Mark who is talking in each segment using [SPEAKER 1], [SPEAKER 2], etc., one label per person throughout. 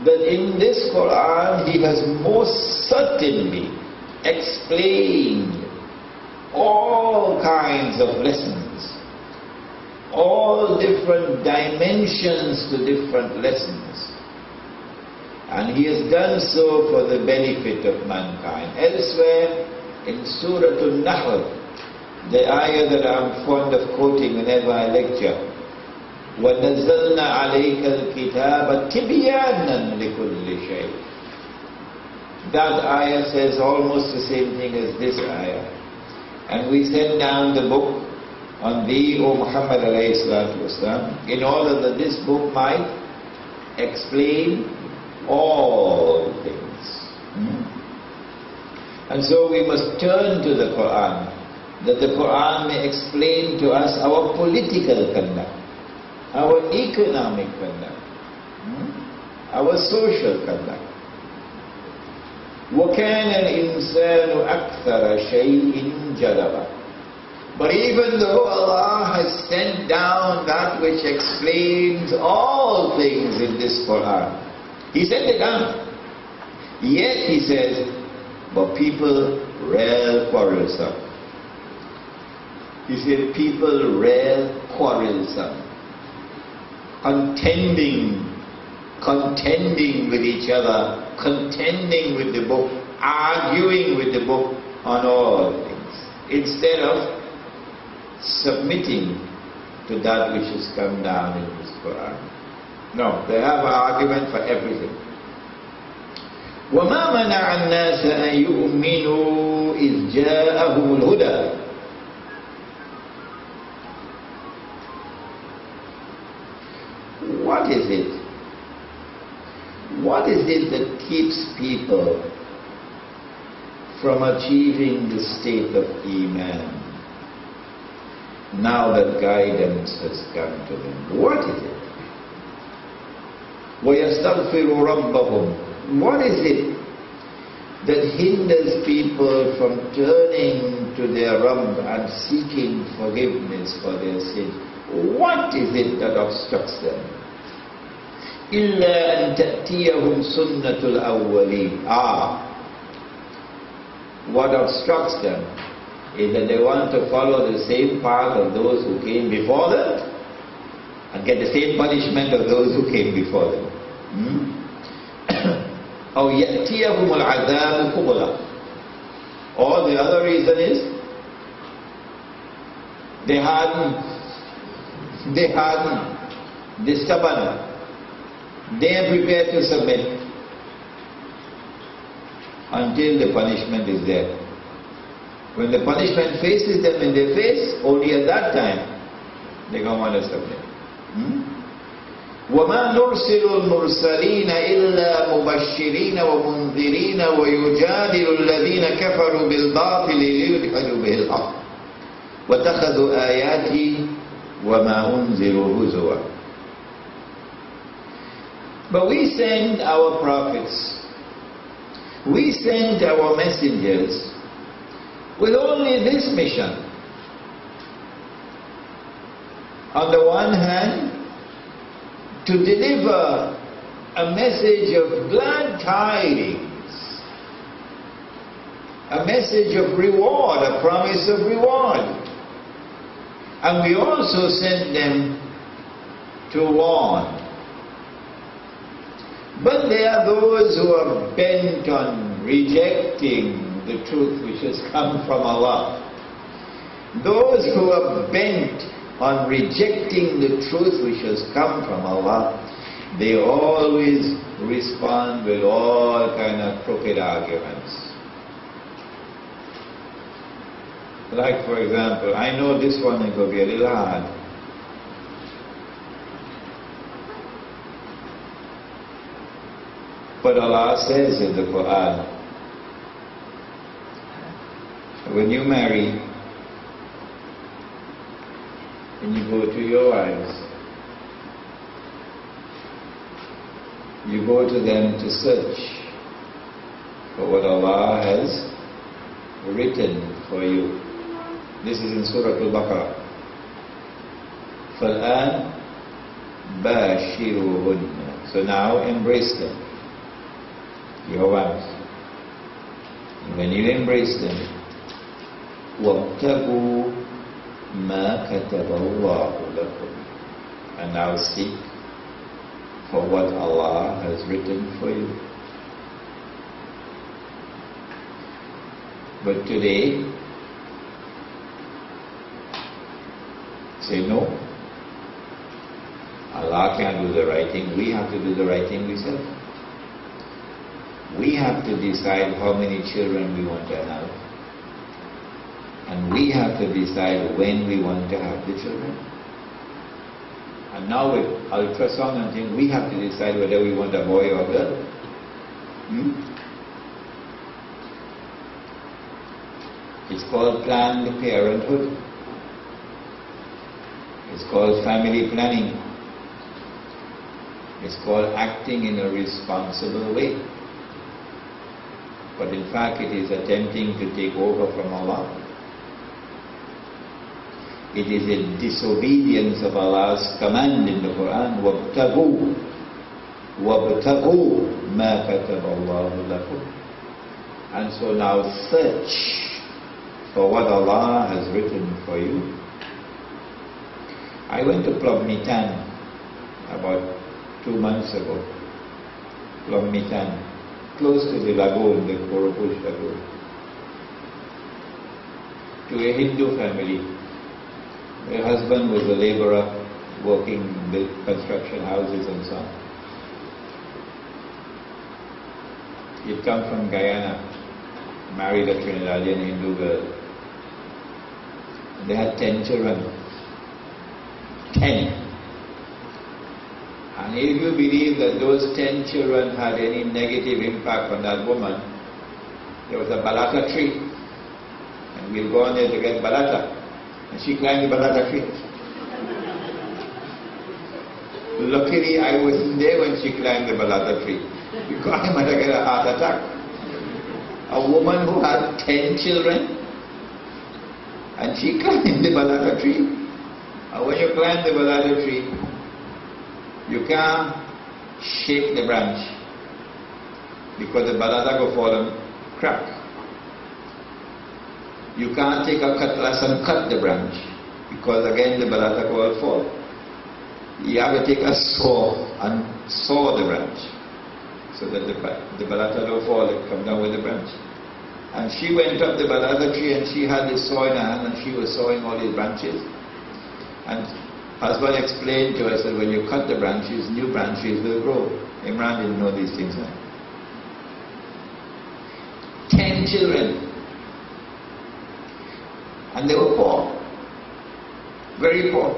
[SPEAKER 1] that in this Quran He has most certainly explained all kinds of lessons, all different dimensions to different lessons. And He has done so for the benefit of mankind. Elsewhere in Surah Al-Nahl, the ayah that I'm fond of quoting whenever I lecture, وَنَزَّلْنَا عَلَيْكَ الْكِتَابَ تِبْيَانًا لِكُلِّ شَيْءٍ. That ayah says almost the same thing as this ayah. And we send down the book on thee, O Muhammad alayhi salatu wasalam, in order that this book might explain all things. And so we must turn to the Quran, that the Quran may explain to us our political conduct, our economic conduct, our social conduct. وَكَانَ الْإِنسَانُ أَكْثَرَ شَيْءٍ جَدَلًا. But even though Allah has sent down that which explains all things in this Quran, He sent it down. Yet He says, but people rare quarrelsome. He said, people rare quarrelsome, contending with each other, contending with the book, arguing with the book on all things, instead of submitting to that which has come down in this Quran. No, they have an argument for everything. وَمَا مَنَعَ النَّاسَ أَن يُؤْمِنُوا إِذْ جَاءَهُمُ الْهُدَى. What is it? What is it that keeps people from achieving the state of Iman now that guidance has come to them? What is it? وَيَسْتَغْفِرُ رَبَّهُمْ. What is it that hinders people from turning to their Rabb and seeking forgiveness for their sins? What is it that obstructs them? إِلَّا أَن تَأْتِيَهُمْ سُنَّةُ الْأَوَّلِينَ. What obstructs them is that they want to follow the same path of those who came before them and get the same punishment of those who came before them. أَوْ يَأْتِيَهُمُ الْعَذَابُ قُبُلًا. Or the other reason is they harden, they stubborn, they are prepared to submit until the punishment is there. When the punishment faces them in their face, only at that time they don't want to submit. وَمَا نُرْسِلُ الْمُرْسَلِينَ إِلَّا مُبَشِّرِينَ وَمُنذِرِينَ وَيُجَادِلُ الَّذِينَ كَفَرُوا بِالْبَاطِلِ لِيُدْحِضُوا بِهِ الْحَقَّ وَاتَّخَذُوا آيَاتِي وَمَا أُنذِرُوا هُزُوًا. But we send our prophets, we send our messengers with only this mission. On the one hand, to deliver a message of glad tidings, a message of reward, a promise of reward. And we also send them to warn. But there are those who are bent on rejecting the truth which has come from Allah. Those who are bent on rejecting the truth which has come from Allah, they always respond with all kind of crooked arguments. Like, for example, I know this one is going to be a little hard. But Allah says in the Quran, when you marry and you go to your wives, you go to them to search for what Allah has written for you. This is in Surah Al-Baqarah. فَالْآنَ بَاشِرُهُنَّ. So now embrace them, your wives. And when you embrace them, وَابْتَغُوا مَا كَتَبَ اللَّهُ لَكُمْ. And now seek for what Allah has written for you. But today, say no. Allah can't do the right thing. We have to do the right thing ourselves. We have to decide how many children we want to have. And we have to decide when we want to have the children. And now with ultrasound and things, we have to decide whether we want a boy or a girl. It's called Planned Parenthood. It's called family planning. It's called acting in a responsible way. But in fact it is attempting to take over from Allah. It is a disobedience of Allah's command in the Quran, وَابْتَغُوا مَا كَتَبَ اللَّهُ لَكُمْ. And so now search for what Allah has written for you. I went to Plum Mitan about 2 months ago. Plum Mitan, close to the lagoon, the Koropush lagoon, to a Hindu family. Her husband was a laborer working in the construction houses and so on. He'd come from Guyana, married a Trinidadian Hindu girl. They had 10 children. 10. And if you believe that those 10 children had any negative impact on that woman, there was a balata tree. And we'll go on there to get balata. And she climbed the balata tree. Luckily, I wasn't there when she climbed the balata tree, because I might have got a heart attack. A woman who had 10 children, and she climbed the balata tree. And when you climb the balata tree, you can't shake the branch, because the balata will fall and crack. You can't take a cutlass and cut the branch, because again the balata will fall. You have to take a saw and saw the branch, so that the balata don't fall and come down with the branch. And she went up the balata tree and she had the saw in her hand and she was sawing all these branches. And husband explained to us that when you cut the branches, new branches will grow. Imran didn't know these things. 10 children. And they were poor. Very poor.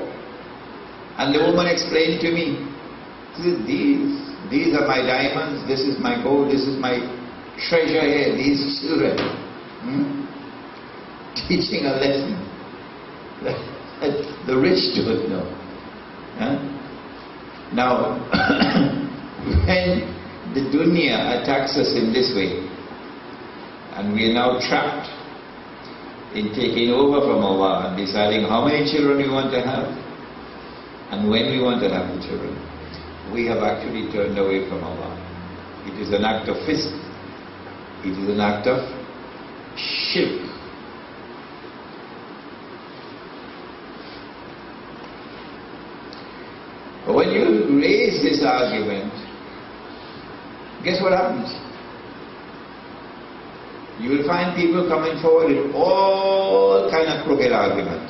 [SPEAKER 1] And the woman explained to me, these are my diamonds, this is my gold, this is my treasure here, these children. Teaching a lesson that the rich don't know. Now, when the dunya attacks us in this way, and we are now trapped in taking over from Allah and deciding how many children we want to have and when we want to have the children, we have actually turned away from Allah. It is an act of fisq. It is an act of shirk. But when you raise this argument, guess what happens? You will find people coming forward with all kind of crooked argument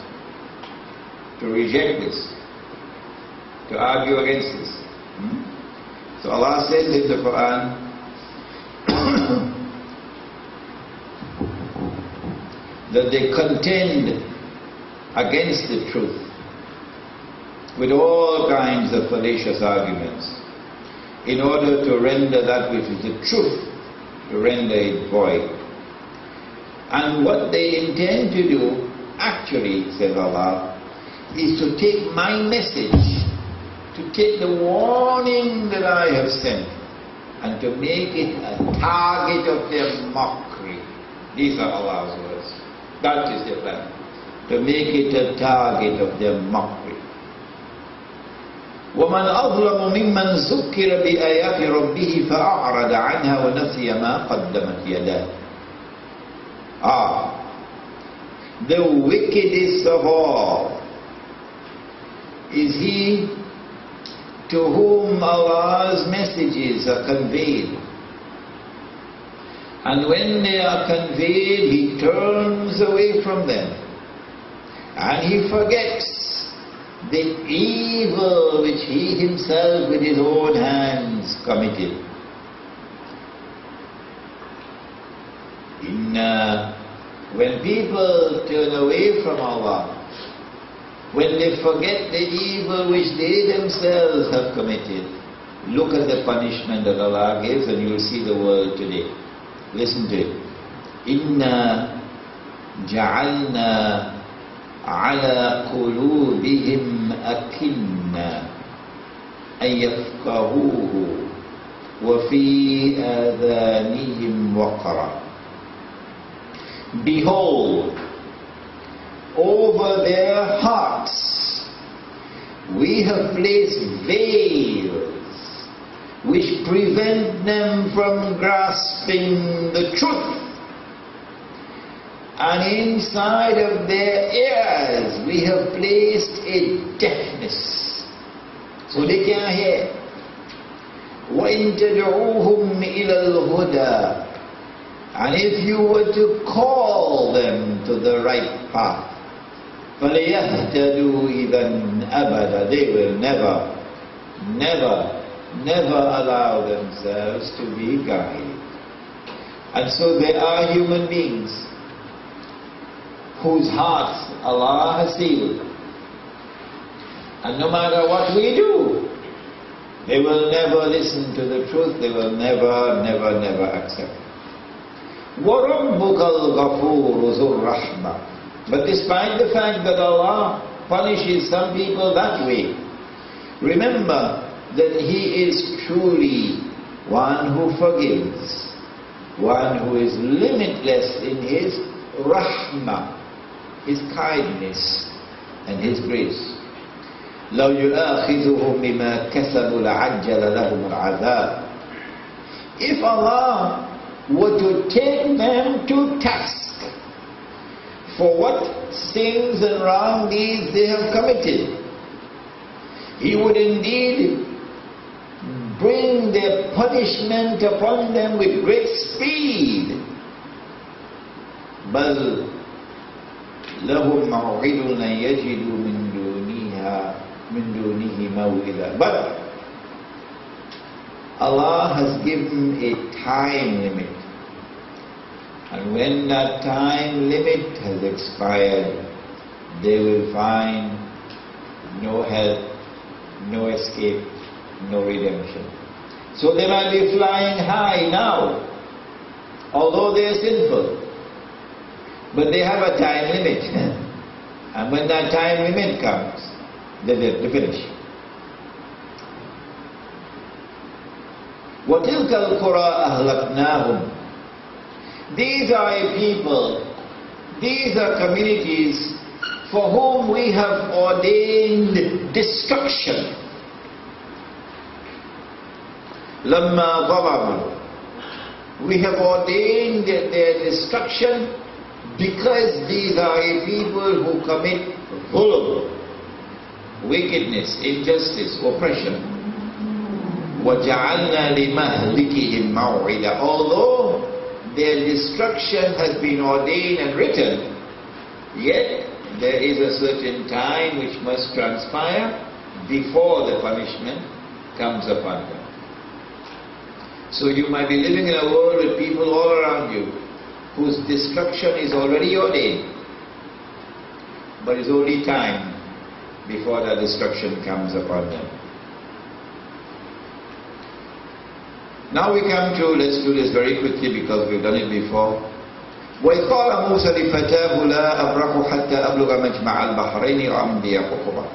[SPEAKER 1] to reject this, to argue against this. So Allah says in the Quran, that they contend against the truth with all kinds of fallacious arguments in order to render that which is the truth, to render it void. And what they intend to do, actually, says Allah, is to take my message, to take the warning that I have sent, and to make it a target of their mockery. These are Allah's words. That is their plan. To make it a target of their mockery. وَمَنْ أَظْلَمُ مِمَّنْ ذُكِّرَ بِآيَاتِ رَبِّهِ فَأَعْرَضَ عَنْهَا وَنَسِيَ مَا قَدَّمَتْ يَدَاهُ. The wickedest of all is he to whom Allah's messages are conveyed. And when they are conveyed, he turns away from them. And he forgets the evil which he himself with his own hands committed. When people turn away from Allah, when they forget the evil which they themselves have committed, look at the punishment that Allah gives and you will see the world today. Listen to it. Inna ja'alna ala qulubihim akinna an yafqahuhu wa fi adhanihim waqara. Behold, over their hearts we have placed veils which prevent them from grasping the truth. And inside of their ears we have placed a deafness, so they can't hear. وَإِن تَدْعُوهُمْ إِلَى الْهُدَى, and if you were to call them to the right path, فَلَيَهْتَدُوا إِذًا أَبَدًا, they will never allow themselves to be guided. And so there are human beings whose hearts Allah has sealed, and no matter what we do, they will never listen to the truth, they will never accept. وَرَبُّكَ الْغَفُورُ ذُو الرَّحْمَةِ. But despite the fact that Allah punishes some people that way, remember that He is truly one who forgives, one who is limitless in His rahmah, His kindness and His grace. لَوْ يُؤَاخِذُهُمْ بِمَا كَسَبُوا لَعَجَّلَ لَهُمُ الْعَذَابِ. If Allah were to take them to task for what sins and wrong deeds they have committed, He would indeed bring their punishment upon them with great speed. بَلْ لَهُمْ مَوْعِدٌ أَنْ يَجِدُوا مِنْ دُونِهِ مَوْئِلًا. But Allah has given a time limit, and when that time limit has expired, they will find no help, no escape, no redemption. So they might be flying high now, although they are sinful, but they have a time limit. And when that time limit comes, they finish. وَتِلْكَ الْقُرَىٰ أَهْلَكْنَاهُمْ. These are a people, these are communities for whom we have ordained destruction. لَمَّا ظَلَمُوا. We have ordained their destruction because these are a people who commit zulm, wickedness, injustice, oppression. وَجَعَلْنَا لِمَهْلِكِهِمْ مَوْعِدًا. Although their destruction has been ordained and written, yet there is a certain time which must transpire before the punishment comes upon them. So you might be living in a world with people all around you whose destruction is already ordained, but it's only time before that destruction comes upon them. Now we come to, let's do this very quickly because we've done it before. وَإِذْ قَالَ مُوسَى لِفَتَاهُ لَا أَبْرَحُ حَتَّى أَبْلُغَ مَجْمَعَ الْبَحْرَيْنِ وَأَمْضِيَ حُقُبًا.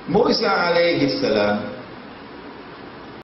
[SPEAKER 1] Musa alayhi salam